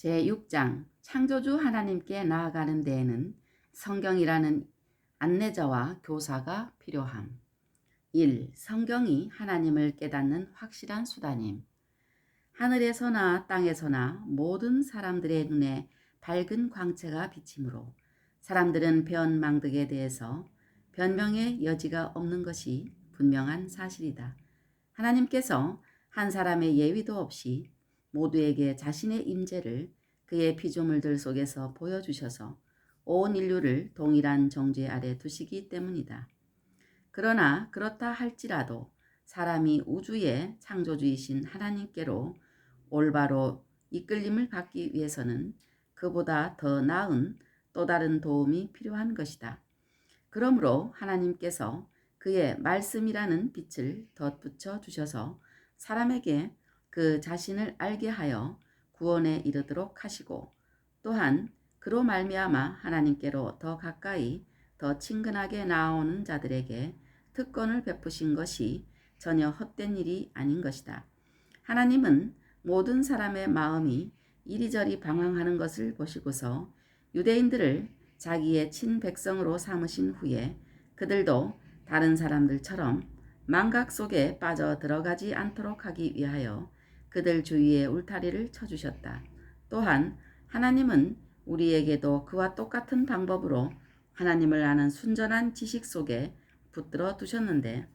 제6장 창조주 하나님께 나아가는 데에는 성경이라는 안내자와 교사가 필요함. 1. 성경이 하나님을 깨닫는 확실한 수단임. 하늘에서나 땅에서나 모든 사람들의 눈에 밝은 광채가 비치므로 사람들은 변망덕에 대해서 변명의 여지가 없는 것이 분명한 사실이다. 하나님께서 한 사람의 예위도 없이 모두에게 자신의 임재를 그의 피조물들 속에서 보여주셔서 온 인류를 동일한 정죄 아래 두시기 때문이다. 그러나 그렇다 할지라도 사람이 우주의 창조주이신 하나님께로 올바로 이끌림을 받기 위해서는 그보다 더 나은 또 다른 도움이 필요한 것이다. 그러므로 하나님께서 그의 말씀이라는 빛을 덧붙여 주셔서 사람에게 그 자신을 알게 하여 구원에 이르도록 하시고, 또한 그로 말미암아 하나님께로 더 가까이 더 친근하게 나아오는 자들에게 특권을 베푸신 것이 전혀 헛된 일이 아닌 것이다. 하나님은 모든 사람의 마음이 이리저리 방황하는 것을 보시고서 유대인들을 자기의 친백성으로 삼으신 후에 그들도 다른 사람들처럼 망각 속에 빠져 들어가지 않도록 하기 위하여 그들 주위에 울타리를 쳐주셨다. 또한 하나님은 우리에게도 그와 똑같은 방법으로 하나님을 아는 순전한 지식 속에 붙들어 두셨는데,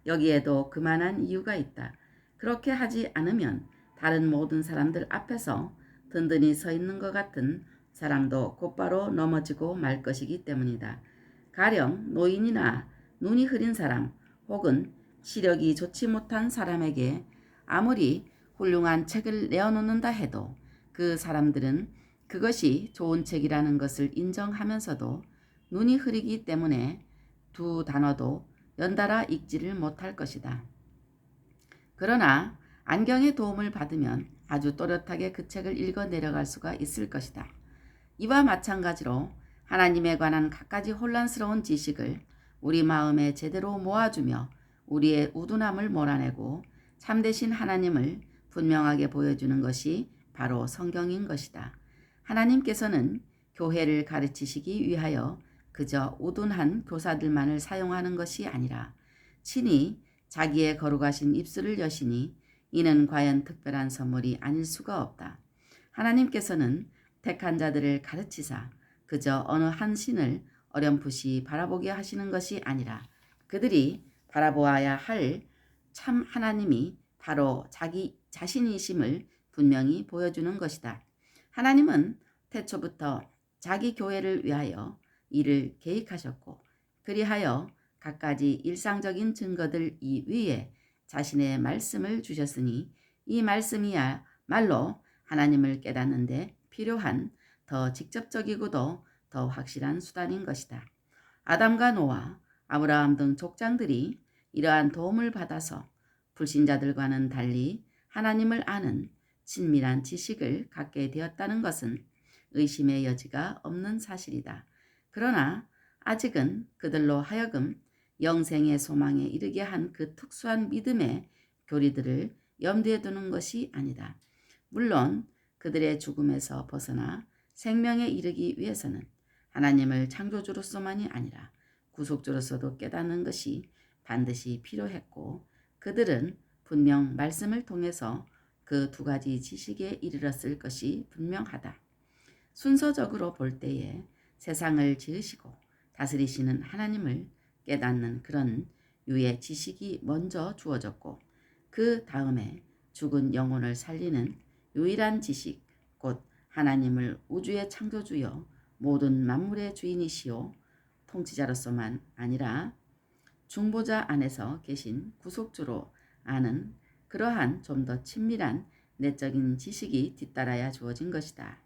여기에도 그만한 이유가 있다. 그렇게 하지 않으면 다른 모든 사람들 앞에서 든든히 서 있는 것 같은 사람도 곧바로 넘어지고 말 것이기 때문이다. 가령 노인이나 눈이 흐린 사람 혹은 시력이 좋지 못한 사람에게 아무리 훌륭한 책을 내어놓는다 해도 그 사람들은 그것이 좋은 책이라는 것을 인정하면서도 눈이 흐리기 때문에 두 단어도 연달아 읽지를 못할 것이다. 그러나 안경의 도움을 받으면 아주 또렷하게 그 책을 읽어 내려갈 수가 있을 것이다. 이와 마찬가지로 하나님에 관한 갖가지 혼란스러운 지식을 우리 마음에 제대로 모아주며 우리의 우둔함을 몰아내고 참되신 하나님을 분명하게 보여주는 것이 바로 성경인 것이다. 하나님께서는 교회를 가르치시기 위하여 그저 우둔한 교사들만을 사용하는 것이 아니라 친히 자기의 거룩하신 입술을 여시니 이는 과연 특별한 선물이 아닐 수가 없다. 하나님께서는 택한 자들을 가르치사 그저 어느 한 신을 어렴풋이 바라보게 하시는 것이 아니라 그들이 바라보아야 할 참 하나님이 바로 자기 자신이심을 분명히 보여주는 것이다. 하나님은 태초부터 자기 교회를 위하여 이를 계획하셨고, 그리하여 갖가지 일상적인 증거들 이위에 자신의 말씀을 주셨으니 이 말씀이야말로 하나님을 깨닫는 데 필요한 더 직접적이고도 더 확실한 수단인 것이다. 아담과 노아, 아브라함 등 족장들이 이러한 도움을 받아서 불신자들과는 달리 하나님을 아는 친밀한 지식을 갖게 되었다는 것은 의심의 여지가 없는 사실이다. 그러나 아직은 그들로 하여금 영생의 소망에 이르게 한 그 특수한 믿음의 교리들을 염두에 두는 것이 아니다. 물론 그들의 죽음에서 벗어나 생명에 이르기 위해서는 하나님을 창조주로서만이 아니라 구속주로서도 깨닫는 것이 반드시 필요했고, 그들은 분명 말씀을 통해서 그 두 가지 지식에 이르렀을 것이 분명하다. 순서적으로 볼 때에 세상을 지으시고 다스리시는 하나님을 깨닫는 그런 유의 지식이 먼저 주어졌고, 그 다음에 죽은 영혼을 살리는 유일한 지식, 곧 하나님을 우주의 창조주여 모든 만물의 주인이시오 통치자로서만 아니라 중보자 안에서 계신 구속주로 아는 그러한 좀 더 친밀한 내적인 지식이 뒤따라 주어진 것이다.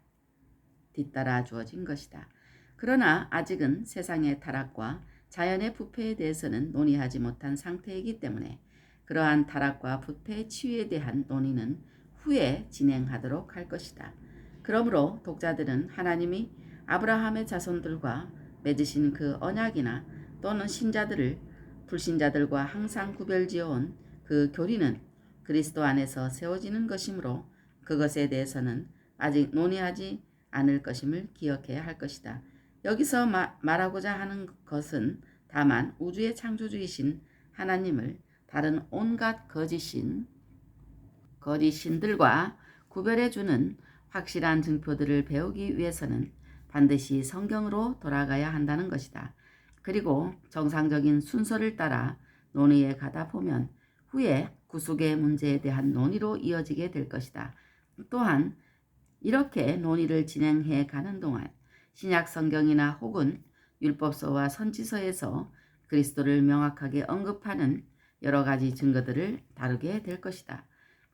그러나 아직은 세상의 타락과 자연의 부패에 대해서는 논의하지 못한 상태이기 때문에 그러한 타락과 부패의 치유에 대한 논의는 후에 진행하도록 할 것이다. 그러므로 독자들은 하나님이 아브라함의 자손들과 맺으신 그 언약이나 또는 신자들을 불신자들과 항상 구별지어온 그 교리는 그리스도 안에서 세워지는 것이므로 그것에 대해서는 아직 논의하지 않을 것임을 기억해야 할 것이다. 여기서 말하고자 하는 것은 다만 우주의 창조주이신 하나님을 다른 온갖 거짓신들과 구별해주는 확실한 증표들을 배우기 위해서는 반드시 성경으로 돌아가야 한다는 것이다. 그리고 정상적인 순서를 따라 논의에 가다 보면 후에 구속의 문제에 대한 논의로 이어지게 될 것이다. 또한 이렇게 논의를 진행해 가는 동안 신약 성경이나 혹은 율법서와 선지서에서 그리스도를 명확하게 언급하는 여러 가지 증거들을 다루게 될 것이다.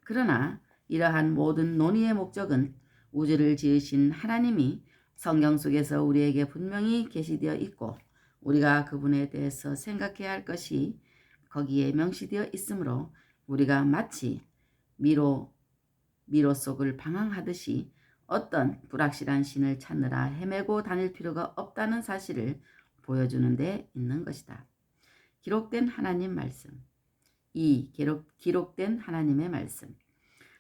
그러나 이러한 모든 논의의 목적은 우주를 지으신 하나님이 성경 속에서 우리에게 분명히 계시되어 있고 우리가 그분에 대해서 생각해야 할 것이 거기에 명시되어 있으므로 우리가 마치 미로 속을 방황하듯이 어떤 불확실한 신을 찾느라 헤매고 다닐 필요가 없다는 사실을 보여주는 데 있는 것이다. 기록된 하나님 말씀. 기록된 하나님의 말씀.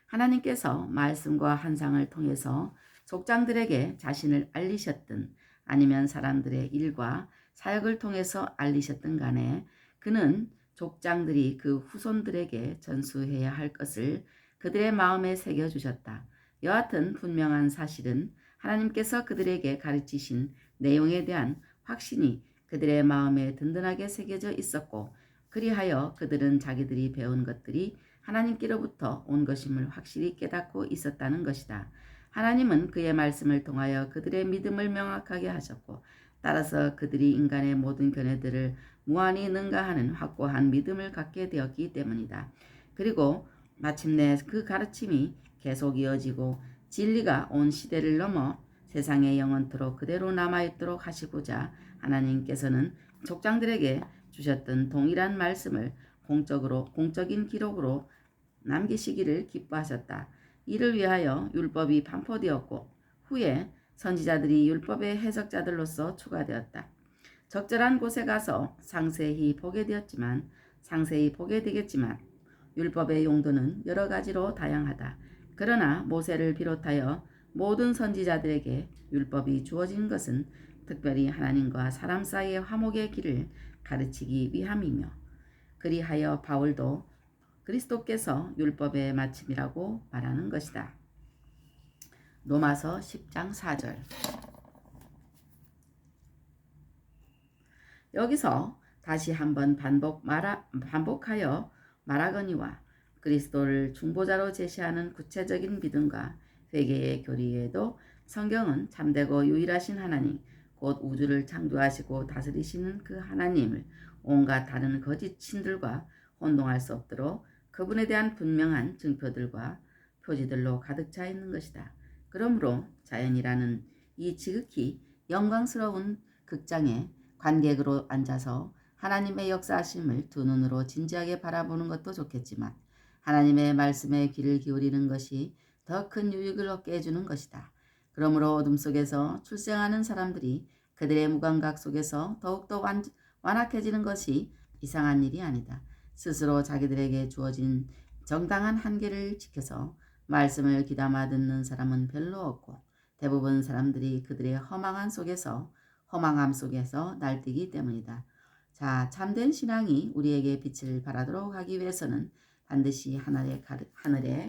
하나님께서 말씀과 환상을 통해서 족장들에게 자신을 알리셨든 아니면 사람들의 일과 사역을 통해서 알리셨든 간에 그는 족장들이 그 후손들에게 전수해야 할 것을 그들의 마음에 새겨주셨다. 여하튼 분명한 사실은 하나님께서 그들에게 가르치신 내용에 대한 확신이 그들의 마음에 든든하게 새겨져 있었고 그리하여 그들은 자기들이 배운 것들이 하나님께로부터 온 것임을 확실히 깨닫고 있었다는 것이다. 하나님은 그의 말씀을 통하여 그들의 믿음을 명확하게 하셨고 따라서 그들이 인간의 모든 견해들을 무한히 능가하는 확고한 믿음을 갖게 되었기 때문이다. 그리고 마침내 그 가르침이 계속 이어지고 진리가 온 시대를 넘어 세상에 영원토록 그대로 남아있도록 하시고자 하나님께서는 족장들에게 주셨던 동일한 말씀을 공적인 기록으로 남기시기를 기뻐하셨다. 이를 위하여 율법이 반포되었고 후에 선지자들이 율법의 해석자들로서 추가되었다. 적절한 곳에 가서 상세히 보게 되겠지만 율법의 용도는 여러 가지로 다양하다. 그러나 모세를 비롯하여 모든 선지자들에게 율법이 주어진 것은 특별히 하나님과 사람 사이의 화목의 길을 가르치기 위함이며 그리하여 바울도 그리스도께서 율법의 마침이라고 말하는 것이다. 로마서 10장 4절. 여기서 다시 한번 반복하여 말하거니와 그리스도를 중보자로 제시하는 구체적인 믿음과 회개의 교리에도 성경은 참되고 유일하신 하나님 곧 우주를 창조하시고 다스리시는 그 하나님을 온갖 다른 거짓 신들과 혼동할 수 없도록 그분에 대한 분명한 증표들과 표지들로 가득 차 있는 것이다. 그러므로 자연이라는 이 지극히 영광스러운 극장에 관객으로 앉아서 하나님의 역사하심을 두 눈으로 진지하게 바라보는 것도 좋겠지만 하나님의 말씀에 귀를 기울이는 것이 더 큰 유익을 얻게 해주는 것이다. 그러므로 어둠 속에서 출생하는 사람들이 그들의 무감각 속에서 더욱더 완악해지는 것이 이상한 일이 아니다. 스스로 자기들에게 주어진 정당한 한계를 지켜서 말씀을 귀담아 듣는 사람은 별로 없고 대부분 사람들이 그들의 허망함 속에서 날뛰기 때문이다. 자, 참된 신앙이 우리에게 빛을 발하도록 하기 위해서는 반드시 하늘의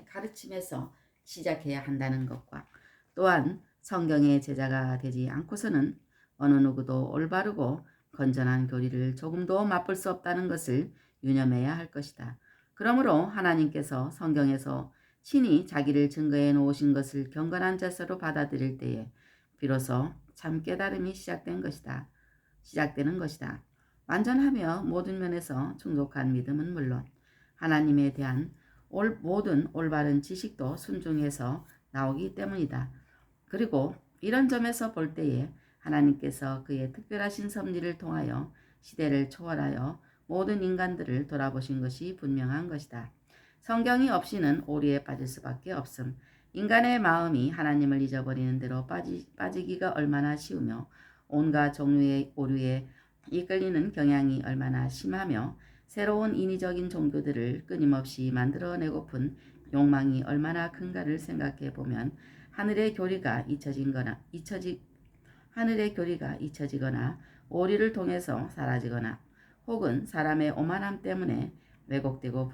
가르침에서 시작해야 한다는 것과 또한 성경의 제자가 되지 않고서는 어느 누구도 올바르고 건전한 교리를 조금도 맛볼 수 없다는 것을 유념해야 할 것이다. 그러므로 하나님께서 성경에서 신이 자기를 증거해 놓으신 것을 경건한 자세로 받아들일 때에 비로소 참 깨달음이 시작되는 것이다. 완전하며 모든 면에서 충족한 믿음은 물론 하나님에 대한 모든 올바른 지식도 순종해서 나오기 때문이다. 그리고 이런 점에서 볼 때에 하나님께서 그의 특별하신 섭리를 통하여 시대를 초월하여 모든 인간들을 돌아보신 것이 분명한 것이다. 성경이 없이는 오류에 빠질 수밖에 없음. 인간의 마음이 하나님을 잊어버리는 대로 빠지기가 얼마나 쉬우며 온갖 종류의 오류에 이끌리는 경향이 얼마나 심하며 새로운 인위적인 종교들을 끊임없이 만들어내고픈 욕망이 얼마나 큰가를 생각해 보면 하늘의 교리가 잊혀지거나 오리를 통해서 사라지거나 혹은 사람의 오만함 때문에 왜곡되고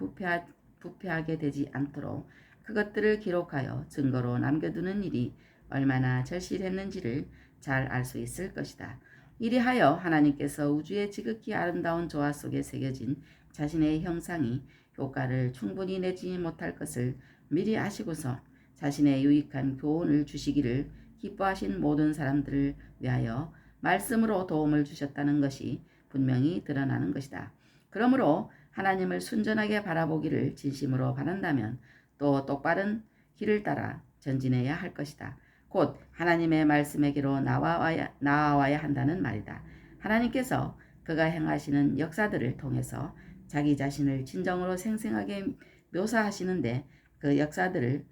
부패하게 되지 않도록 그것들을 기록하여 증거로 남겨두는 일이 얼마나 절실했는지를 잘 알 수 있을 것이다. 이리하여 하나님께서 우주의 지극히 아름다운 조화 속에 새겨진 자신의 형상이 효과를 충분히 내지 못할 것을 미리 아시고서 자신의 유익한 교훈을 주시기를 기뻐하신 모든 사람들을 위하여 말씀으로 도움을 주셨다는 것이 분명히 드러나는 것이다. 그러므로 하나님을 순전하게 바라보기를 진심으로 바란다면 또 똑바른 길을 따라 전진해야 할 것이다. 곧 하나님의 말씀에게로 나와야 한다는 말이다. 하나님께서 그가 행하시는 역사들을 통해서 자기 자신을 진정으로 생생하게 묘사하시는데 그 역사들을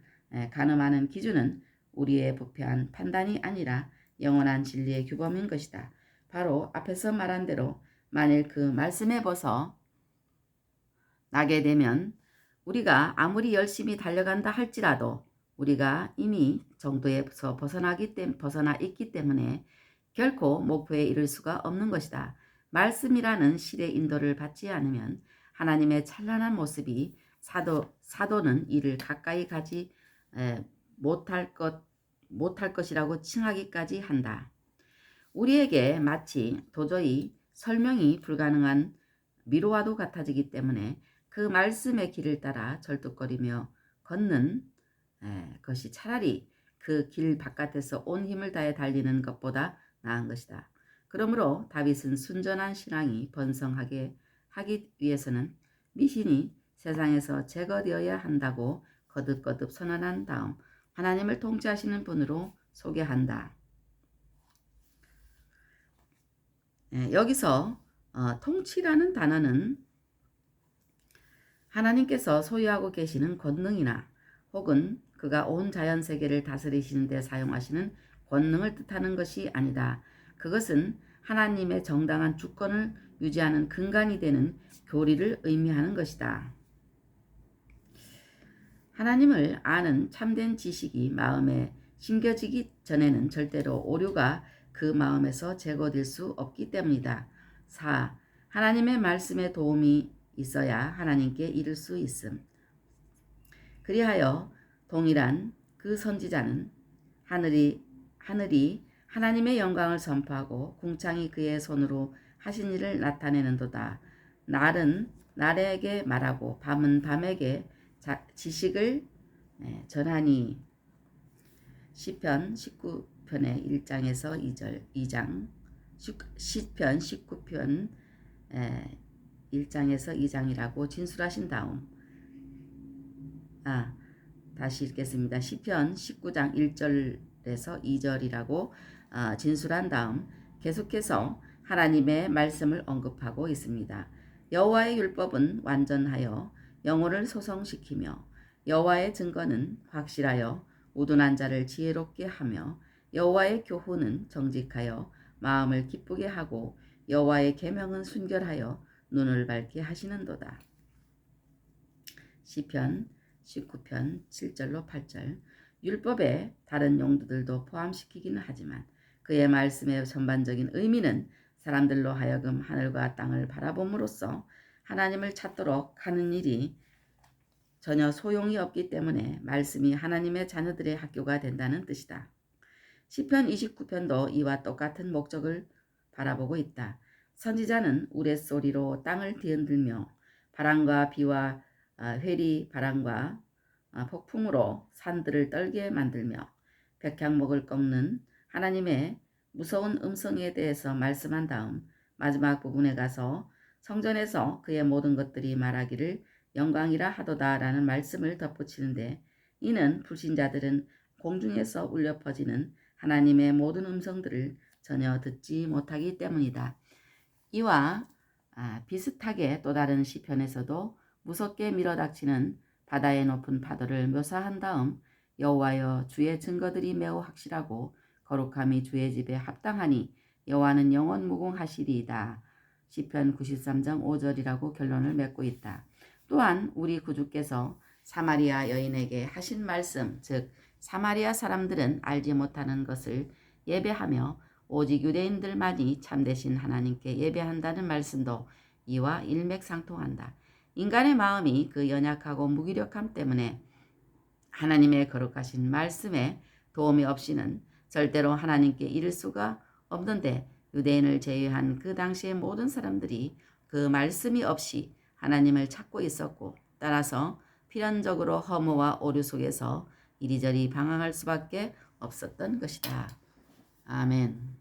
가늠하는 기준은 우리의 부패한 판단이 아니라 영원한 진리의 규범인 것이다. 바로 앞에서 말한 대로 만일 그 말씀에 벗어 나게 되면 우리가 아무리 열심히 달려간다 할지라도 우리가 이미 정도에서 벗어나 있기 때문에 결코 목표에 이를 수가 없는 것이다. 말씀이라는 실의 인도를 받지 않으면 하나님의 찬란한 모습이 사도는 이를 가까이 가지 못할 것이라고 칭하기까지 한다. 우리에게 마치 도저히 설명이 불가능한 미로와도 같아지기 때문에 그 말씀의 길을 따라 절뚝거리며 걷는 것이 차라리 그 길 바깥에서 온 힘을 다해 달리는 것보다 나은 것이다. 그러므로 다윗은 순전한 신앙이 번성하게 하기 위해서는 미신이 세상에서 제거되어야 한다고 거듭거듭 선언한 다음 하나님을 통치하시는 분으로 소개한다. 여기서 통치라는 단어는 하나님께서 소유하고 계시는 권능이나 혹은 그가 온 자연세계를 다스리시는 데 사용하시는 권능을 뜻하는 것이 아니다. 그것은 하나님의 정당한 주권을 유지하는 근간이 되는 교리를 의미하는 것이다. 하나님을 아는 참된 지식이 마음에 심겨지기 전에는 절대로 오류가 그 마음에서 제거될 수 없기 때문이다. 4. 하나님의 말씀에 도움이 있어야 하나님께 이를 수 있음. 그리하여 동일한 그 선지자는 하늘이 하나님의 영광을 선포하고 궁창이 그의 손으로 하신 일을 나타내는도다. 날은 날에게 말하고 밤은 밤에게 지식을 전하니. 시편 19편의 1장에서 2장 시편 19편 1장에서 2장이라고 진술하신 다음 다시 읽겠습니다. 시편 19장 1절에서 2절이라고 진술한 다음 계속해서 하나님의 말씀을 언급하고 있습니다. 여호와의 율법은 완전하여 영혼을 소성시키며 여호와의 증거는 확실하여 우둔한 자를 지혜롭게 하며 여호와의 교훈은 정직하여 마음을 기쁘게 하고 여호와의 계명은 순결하여 눈을 밝게 하시는도다. 시편 19편 7절로 8절. 율법에 다른 용도들도 포함시키기는 하지만 그의 말씀의 전반적인 의미는 사람들로 하여금 하늘과 땅을 바라봄으로써 하나님을 찾도록 하는 일이 전혀 소용이 없기 때문에 말씀이 하나님의 자녀들의 학교가 된다는 뜻이다. 시편 29편도 이와 똑같은 목적을 바라보고 있다. 선지자는 우레소리로 땅을 뒤흔들며 바람과 비와 회리 바람과 폭풍으로 산들을 떨게 만들며 백향목을 꺾는 하나님의 무서운 음성에 대해서 말씀한 다음 마지막 부분에 가서 성전에서 그의 모든 것들이 말하기를 영광이라 하도다라는 말씀을 덧붙이는데 이는 불신자들은 공중에서 울려 퍼지는 하나님의 모든 음성들을 전혀 듣지 못하기 때문이다. 이와 비슷하게 또 다른 시편에서도 무섭게 밀어닥치는 바다의 높은 파도를 묘사한 다음 여호와여 주의 증거들이 매우 확실하고 거룩함이 주의 집에 합당하니 여호와는 영원 무궁하시리이다. 시편 93장 5절이라고 결론을 맺고 있다. 또한 우리 구주께서 사마리아 여인에게 하신 말씀, 즉 사마리아 사람들은 알지 못하는 것을 예배하며 오직 유대인들만이 참되신 하나님께 예배한다는 말씀도 이와 일맥상통한다. 인간의 마음이 그 연약하고 무기력함 때문에 하나님의 거룩하신 말씀에 도움이 없이는 절대로 하나님께 이를 수가 없는데, 유대인을 제외한 그 당시의 모든 사람들이 그 말씀이 없이 하나님을 찾고 있었고, 따라서 필연적으로 허무와 오류 속에서 이리저리 방황할 수밖에 없었던 것이다. 아멘.